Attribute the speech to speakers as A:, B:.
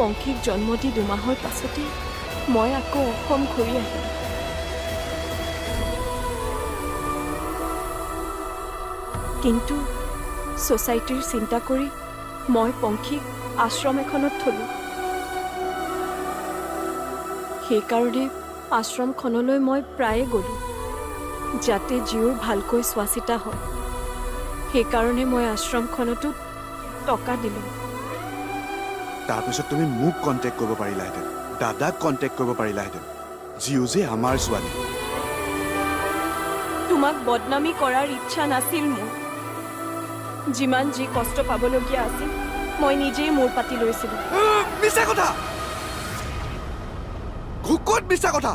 A: পংখীক জন্ম দি 2 মাহৰ পাছতেই মই আকৌ অসম ঘূৰি আহিলোঁ। কিন্তু ছ'চাইটিৰ চিন্তা কৰি মই পংখীক আশ্ৰম এখনত থলোঁ। সেইকাৰণে আশ্ৰমখনলৈ মই প্ৰায়ে গ'লোঁ, যাতে জীউৰ ভালকৈ চোৱা চিতা হয়। সেইকাৰণে মই আশ্ৰমখনতো টকা দিলোঁ।
B: তাৰপিছত তুমি মোক কণ্টেক্ট কৰিব পাৰিলাহেঁতেন, দাদাক কণ্টেক্ট কৰিব পাৰিলাহেঁতেন। জিউ যে আমাৰ ছোৱালী।
A: তোমাক বদনামী কৰাৰ ইচ্ছা নাছিল মোৰ। যিমান যি কষ্ট পাবলগীয়া আছিল মই নিজেই মূৰ পাতি লৈছিলোঁ।
B: মিছা কথা! ক'ত মিছা কথা?